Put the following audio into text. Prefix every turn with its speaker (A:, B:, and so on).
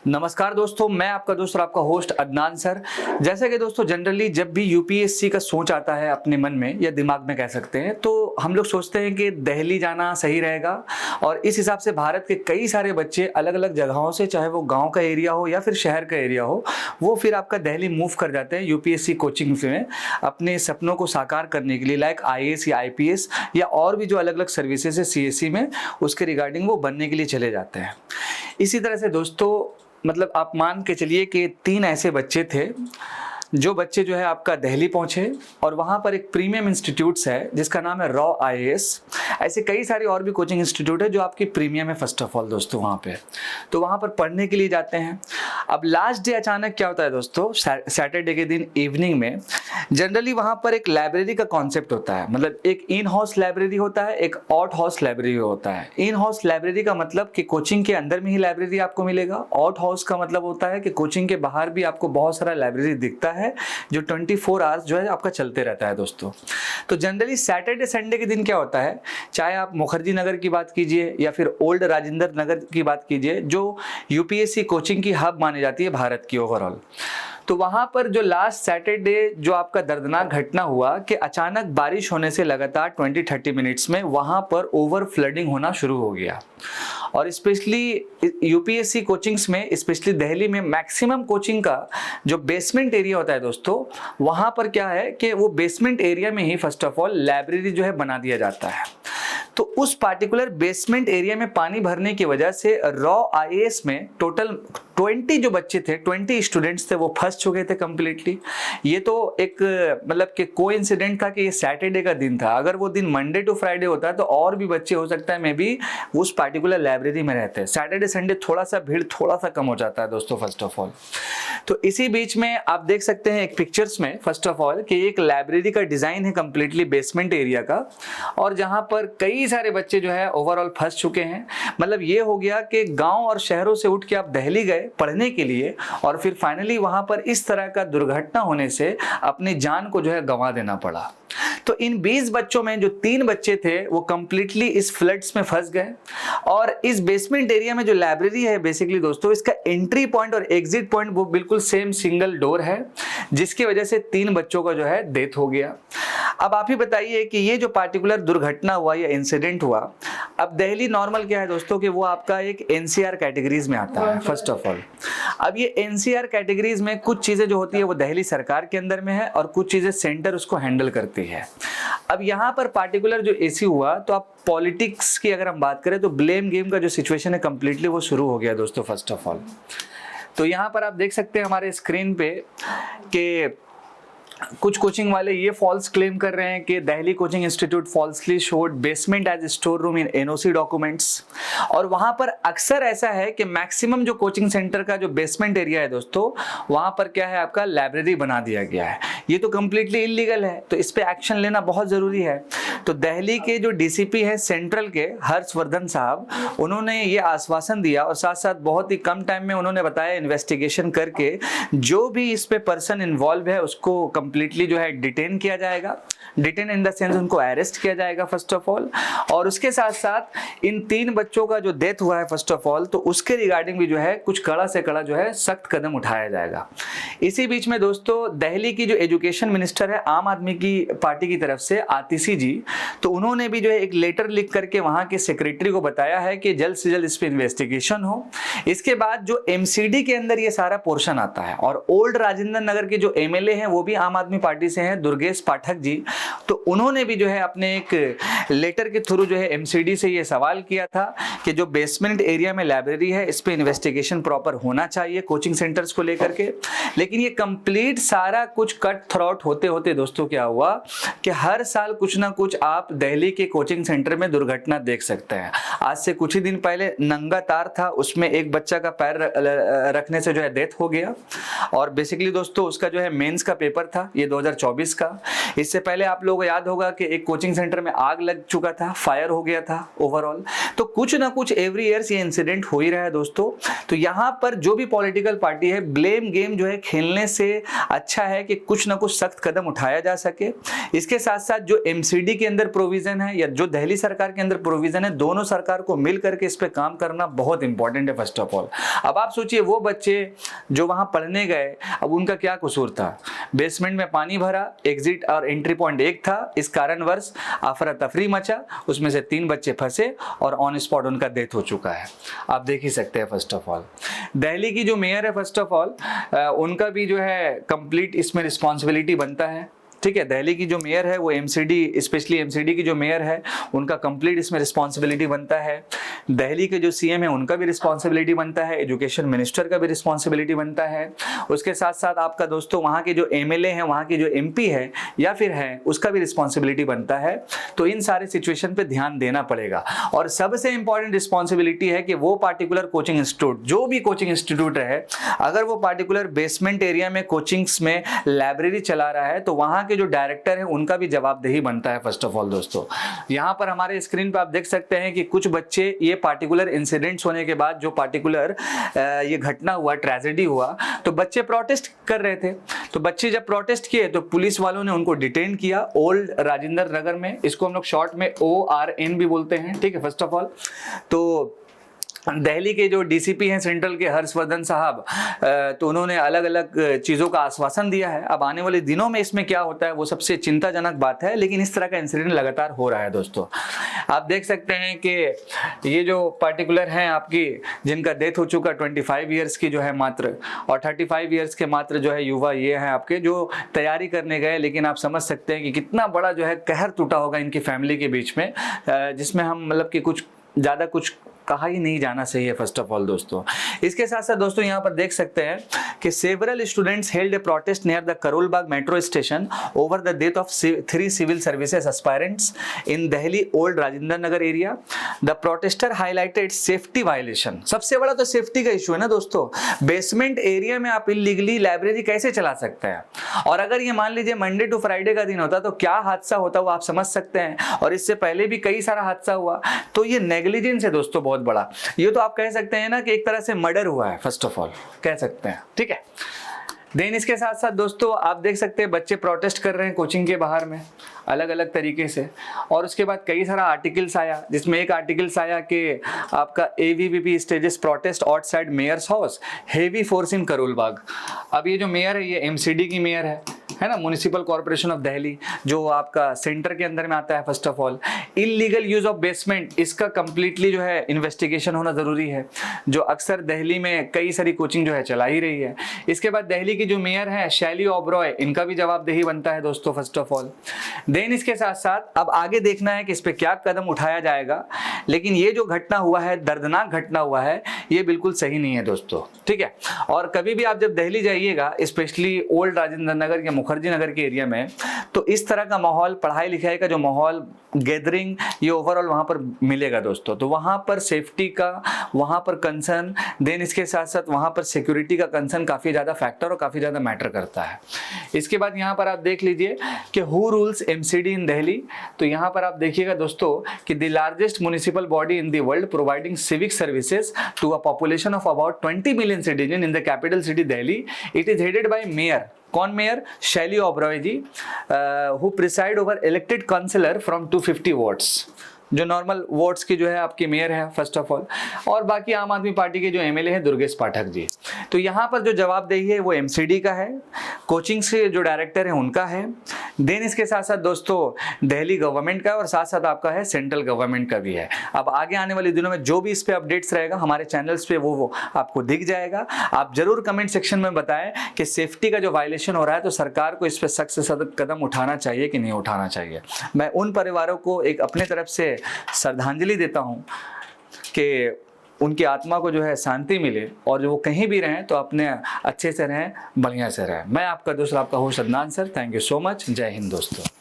A: नमस्कार दोस्तों, मैं आपका दोस्त और आपका होस्ट अदनान सर। जैसा कि दोस्तों जनरली जब भी यूपीएससी का सोच आता है अपने मन में या दिमाग में कह सकते हैं, तो हम लोग सोचते हैं कि दिल्ली जाना सही रहेगा। और इस हिसाब से भारत के कई सारे बच्चे अलग अलग जगहों से, चाहे वो गांव का एरिया हो या फिर शहर का एरिया हो, वो फिर आपका दिल्ली मूव कर जाते हैं यूपीएससी कोचिंग में अपने सपनों को साकार करने के लिए, लाइक आईएएस या आईपीएस या और भी जो अलग अलग सर्विसेज है सीएससी में, उसके रिगार्डिंग वो बनने के लिए चले जाते हैं। इसी तरह से दोस्तों मतलब आप मान के चलिए कि 3 ऐसे बच्चे थे जो बच्चे जो है आपका दिल्ली पहुंचे और वहाँ पर एक प्रीमियम इंस्टीट्यूट्स है जिसका नाम है रॉ आईएएस। ऐसे कई सारे और भी कोचिंग इंस्टीट्यूट है जो आपकी प्रीमियम है फर्स्ट ऑफ ऑल दोस्तों वहाँ पे, तो वहाँ पर पढ़ने के लिए जाते हैं। अब लास्ट डे अचानक क्या होता है दोस्तों, सैटरडे के दिन इवनिंग में जनरली वहाँ पर एक लाइब्रेरी का कॉन्सेप्ट होता है। मतलब एक इन हाउस लाइब्रेरी होता है, एक आउट हाउस लाइब्रेरी होता है। इन हाउस लाइब्रेरी का मतलब कि कोचिंग के अंदर में ही लाइब्रेरी आपको मिलेगा। आउट हाउस का मतलब होता है कि कोचिंग के बाहर भी आपको बहुत सारा लाइब्रेरी दिखता है जो 24 आवर्स जो है आपका चलते रहता है दोस्तों। तो जनरली सैटरडे संडे के दिन क्या होता है, चाहे आप मुखर्जी नगर की बात कीजिए या फिर ओल्ड राजेंद्र नगर की बात कीजिए, जो यूपीएससी कोचिंग की हब मानी जाती है भारत की ओवरऑल, तो वहां पर जो लास्ट सैटरडे जो आपका दर्दनाक घटना हुआ कि अचानक बारिश होने से लगातार 20-30 मिनट्स में वहां पर ओवर फ्लडिंग होना शुरू हो गया। और स्पेशली यूपीएससी कोचिंग्स में, स्पेशली दिल्ली में मैक्सिमम कोचिंग का जो बेसमेंट एरिया होता है दोस्तों, वहां पर क्या है कि वो बेसमेंट एरिया में ही फर्स्ट ऑफ ऑल लाइब्रेरी जो है बना दिया जाता है। तो उस पार्टिकुलर बेसमेंट एरिया में पानी भरने की वजह से रॉ आईएएस में टोटल 20 जो बच्चे थे, 20 स्टूडेंट्स थे, वो फंस चुके थे कंप्लीटली। ये तो एक मतलब कि कोइंसिडेंट था कि ये सैटरडे का दिन था। अगर वो दिन मंडे टू फ्राइडे होता है तो और भी बच्चे हो सकता है मे बी उस पार्टिकुलर लाइब्रेरी में रहते हैं। सैटरडे संडे थोड़ा सा भीड़ थोड़ा सा कम हो जाता है दोस्तों फर्स्ट ऑफ ऑल। तो इसी बीच में आप देख सकते हैं एक पिक्चर्स में फर्स्ट ऑफ ऑल कि एक लाइब्रेरी का डिजाइन है कंप्लीटली बेसमेंट एरिया का, और जहां पर कई सारे बच्चे जो है ओवरऑल फंस चुके हैं। मतलब ये हो गया कि गांव और शहरों से उठ के आप दिल्ली गए पढ़ने के लिए और फिर फाइनली वहां पर इस तरह का दुर्घटना होने से अपनी जान को जो है गंवा देना पड़ा। तो इन 20 बच्चों में जो 3 बच्चे थे वो कंप्लीटली इस फ्लड्स में फंस गए। और इस बेसमेंट एरिया में जो लाइब्रेरी है बेसिकली दोस्तों, इसका एंट्री पॉइंट और एग्जिट पॉइंट वो बिल्कुल सेम सिंगल डोर है, जिसकी वजह से 3 बच्चों का जो है डेथ हो गया। अब आप ही बताइए कि ये जो पार्टिकुलर दुर्घटना हुआ या इंसिडेंट हुआ, अब दिल्ली नॉर्मल क्या है दोस्तों कि वो आपका एक एनसीआर कैटेगरीज में आता है फर्स्ट ऑफ ऑल। अब ये एनसीआर कैटेगरीज में कुछ चीजें जो होती है वो दिल्ली सरकार के अंदर में है और कुछ चीजें सेंटर उसको हैंडल करती है। अब यहाँ पर पार्टिकुलर जो इश्यू हुआ, तो आप पॉलिटिक्स की अगर हम बात करें तो ब्लेम गेम का जो सिचुएशन है कंप्लीटली वो शुरू हो गया दोस्तों फर्स्ट ऑफ ऑल। तो यहाँ पर आप देख सकते हैं हमारे स्क्रीन पे कि कुछ कोचिंग वाले ये फॉल्स क्लेम कर रहे हैं कि Delhi coaching institute falsely showed basement as store room in NOC documents. और वहां पर अक्सर ऐसा है कि मैक्सिमम जो कोचिंग सेंटर का जो बेसमेंट एरिया है दोस्तों, वहां पर क्या है आपका लाइब्रेरी बना दिया गया है। ये तो कंप्लीटली इलीगल है, तो इस पे एक्शन लेना बहुत जरूरी है। तो दिल्ली के जो डीसीपी है सेंट्रल के हर्षवर्धन साहब, उन्होंने ये आश्वासन दिया और साथ साथ बहुत ही कम टाइम में उन्होंने बताया इन्वेस्टिगेशन करके जो भी इस पे पर्सन इन्वॉल्व है उसको कंप्लीटली जो है डिटेन किया जाएगा। डिटेन इन द सेंस उनको अरेस्ट किया जाएगा फर्स्ट ऑफ ऑल। और उसके साथ साथ इन 3 बच्चों का जो डेथ हुआ है फर्स्ट ऑफ ऑल, तो उसके रिगार्डिंग भी जो है कुछ कड़ा से कड़ा जो है सख्त कदम उठाया जाएगा। इसी बीच में दोस्तों दिल्ली की जो एजुकेशन मिनिस्टर है आम आदमी की पार्टी की तरफ से आतिशी जी, तो उन्होंने भी जो है एक लेटर लिख करके वहां के सेक्रेटरी को बताया है कि जल्द से जल्द इस पे इन्वेस्टिगेशन हो। इसके बाद जो एमसीडी के अंदर ये सारा पोर्शन आता है, और ओल्ड राजेंद्र नगर के जो एमएलए हैं वो भी आम आदमी पार्टी से हैं, दुर्गेश पाठक जी, तो उन्होंने भी जो है अपने एक लेटर के थ्रू जो है एमसीडी से ये सवाल किया था कि जो बेसमेंट एरिया में लाइब्रेरी है इस पे इन्वेस्टिगेशन प्रॉपर होना चाहिए कोचिंग सेंटर्स को लेकर के। लेकिन ये कंप्लीट सारा कुछ कट थ्रॉट होते होते दोस्तों क्या हुआ कि हर साल कुछ ना कुछ आप दिल्ली के कोचिंग सेंटर में दुर्घटना देख सकते हैं। आज से कुछ ही दिन पहले नंगा तार था, उसमें एक बच्चा का पैर रखने से जो है डेथ हो गया। और बेसिकली दोस्तों उसका जो है मेंस का पेपर था ये 2024 का। इससे पहले आप लोग लोगों को याद होगा कि एक कोचिंग सेंटर में आग लग चुका था, फायर हो गया था ओवरऑल। तो कुछ ना कुछ एवरी ईयर ये इंसिडेंट हो ही रहा है दोस्तों। तो यहाँ पर जो भी पॉलिटिकल पार्टी है, ब्लेम गेम जो है खेलने से अच्छा है कि कुछ ना कुछ सख्त कदम उठाया जा सके। इसके साथ साथ जो एमसीडी के अंदर प्रोविजन है या जो दिल्ली सरकार के अंदर प्रोविजन है, दोनों सरकार को मिल करके इस पे काम करना बहुत इंपॉर्टेंट है फर्स्ट ऑफ ऑल। अब आप सोचिए वो बच्चे जो वहां पढ़ने गए, अब उनका क्या कसूर था? बेसमेंट में पानी भरा, एग्जिट और एंट्री पॉइंट एक था, इस कारणवश अफरा तफरी मचा, उसमें से 3 बच्चे फंसे और ऑन स्पॉट उनका डेथ हो चुका है। आप देख ही सकते हैं फर्स्ट ऑफ ऑल। दिल्ली की जो मेयर है फर्स्ट ऑफ ऑल, उनका भी जो है कंप्लीट इसमें रिस्पॉन्सिबिलिटी बनता है, ठीक है। दिल्ली की जो मेयर है वो एमसीडी, स्पेशली एमसीडी की जो मेयर है उनका कंप्लीट इसमें रिस्पॉन्सिबिलिटी बनता है। दिल्ली के जो सीएम है उनका भी रिस्पॉन्सिबिलिटी बनता है, एजुकेशन मिनिस्टर का भी रिस्पॉन्सिबिलिटी बनता है। उसके साथ साथ आपका दोस्तों वहाँ के जो एमएलए हैं, वहाँ की जो एमपी है या फिर है, उसका भी रिस्पॉन्सिबिलिटी बनता है। तो इन सारे सिचुएशन पे ध्यान देना पड़ेगा। और सबसे इंपॉर्टेंट रिस्पॉन्सिबिलिटी है कि वो पार्टिकुलर कोचिंग इंस्टीट्यूट, जो भी कोचिंग इंस्टीट्यूट रहे, अगर वो पार्टिकुलर बेसमेंट एरिया में कोचिंग्स में लाइब्रेरी चला रहा है तो वहाँ जो डायरेक्टर है उनका भी जवाबदेही बनता है फर्स्ट ऑफ ऑल दोस्तों। यहां पर हमारे स्क्रीन पर आप देख सकते हैं कि कुछ बच्चे, ये पार्टिकुलर इंसिडेंट्स होने के बाद जो पार्टिकुलर ये घटना हुआ, ट्रेजेडी हुआ, तो बच्चे प्रोटेस्ट कर रहे थे। तो बच्चे जब प्रोटेस्ट किए तो पुलिस वालों ने उनको डिटेन किया ओल्ड राजेंद्र नगर में, इसको हम लोग शॉर्ट में ORN भी बोलते हैं, ठीक है फर्स्ट ऑफ ऑल। तो दिल्ली के जो डीसीपी हैं सेंट्रल के, हर्षवर्धन साहब, तो उन्होंने अलग अलग चीज़ों का आश्वासन दिया है। अब आने वाले दिनों में इसमें क्या होता है वो सबसे चिंताजनक बात है, लेकिन इस तरह का इंसिडेंट लगातार हो रहा है दोस्तों। आप देख सकते हैं कि ये जो पार्टिकुलर हैं आपकी, जिनका डेथ हो चुका 25 ईयर्स की जो है मात्र, और 35 ईयर्स के मात्र जो है युवा ये हैं आपके, जो तैयारी करने गए। लेकिन आप समझ सकते हैं कि कितना बड़ा जो है कहर टूटा होगा इनकी फैमिली के बीच में, जिसमें हम मतलब कि कुछ ज़्यादा कुछ कहा ही नहीं जाना चाहिए फर्स्ट ऑफ ऑल दोस्तों। इसके साथ साथ दोस्तों यहाँ पर देख सकते हैं कि several students held a protest near the Karol Bagh metro station over the death of 3 civil services aspirants in Delhi old Rajendra Nagar area. The protester highlighted safety violation. सबसे बड़ा तो सेफ्टी का इशू है ना दोस्तों। बेसमेंट एरिया में आप इलीगली लाइब्रेरी कैसे चला सकते हैं? और अगर ये मान लीजिए मंडे टू फ्राइडे का दिन होता तो क्या हादसा होता वो आप समझ सकते हैं। और इससे पहले भी कई सारा हादसा हुआ। तो ये नेग्लिजेंस है दोस्तों बहुत बड़ा। ये तो आप कह सकते हैं ना कि एक तरह से मर्डर हुआ है फर्स्ट ऑफ ऑल, कह सकते हैं, ठीक है। देन इसके साथ साथ दोस्तों आप देख सकते हैं बच्चे प्रोटेस्ट कर रहे हैं कोचिंग के बाहर में अलग अलग तरीके से। और उसके बाद कई सारा आर्टिकल्स आया, जिसमें एक आर्टिकल्स आया कि आपका ABVP stages protest outside mayor's house, heavy force in Karol Bagh. अब ये जो मेयर है ये MCD की मेयर है ना, म्युनिसिपल कॉर्पोरेशन ऑफ दिल्ली, जो आपका सेंटर के अंदर में आता है। First of all illegal use of basement, इसका कंप्लीटली जो है इन्वेस्टिगेशन होना जरूरी है, जो अक्सर दिल्ली में कई सारी कोचिंग जो है चला ही रही है। इसके बाद दिल्ली की जो मेयर है शैली ओबरॉय, इनका भी जवाबदेही बनता है दोस्तों फर्स्ट ऑफ ऑल। देन इसके साथ साथ अब आगे देखना है कि इस पे क्या कदम उठाया जाएगा। लेकिन ये जो घटना हुआ है, दर्दनाक घटना हुआ है, ये बिल्कुल सही नहीं है दोस्तों, ठीक है। और कभी भी आप जब दिल्ली जाइएगा, स्पेशली ओल्ड राजेंद्र नगर या मुखर्जी नगर के एरिया में, तो इस तरह का माहौल, पढ़ाई लिखाई का जो माहौल, गैदरिंग, ये ओवरऑल वहां पर मिलेगा दोस्तों। तो वहां पर सेफ्टी का, वहां पर कंसर्न, देन इसके साथ साथ वहां पर सिक्योरिटी का कंसर्न काफी ज्यादा फैक्टर और काफी ज्यादा मैटर करता है। इसके बाद यहाँ पर आप देख लीजिए कि who rules MCD in Delhi. तो यहाँ पर आप देखिएगा दोस्तों कि the largest municipal body in the world providing civic services to a population of about 20 million citizen in the capital city Delhi. It is headed by mayor, कौन mayor? Shelly Oberoi ji, who preside over elected councillor from 250 wards, जो normal wards की जो है आपकी mayor है first of all. और बाकी आम आदमी पार्टी के जो MLA है दुर्गेश पाठक जी। तो यहाँ पर जो जवाबदेही है वो MCD का है, कोचिंग से जो डायरेक्टर है उनका है। देन इसके साथ साथ दोस्तों दिल्ली गवर्नमेंट का और साथ साथ आपका है सेंट्रल गवर्नमेंट का भी है। अब आगे आने वाले दिनों में जो भी इस पे अपडेट्स रहेगा हमारे चैनल्स पे वो आपको दिख जाएगा। आप जरूर कमेंट सेक्शन में बताएं कि सेफ्टी का जो वायलेशन हो रहा है तो सरकार को इस पे सख्त से सख्त कदम उठाना चाहिए कि नहीं उठाना चाहिए। मैं उन परिवारों को एक अपने तरफ से श्रद्धांजलि देता हूं कि उनकी आत्मा को जो है शांति मिले और जो वो कहीं भी रहें तो अपने अच्छे से रहें, बढ़िया से रहें। मैं आपका दोस्त, आपका host Adnan sir. Thank you so much. जय हिंद दोस्तों।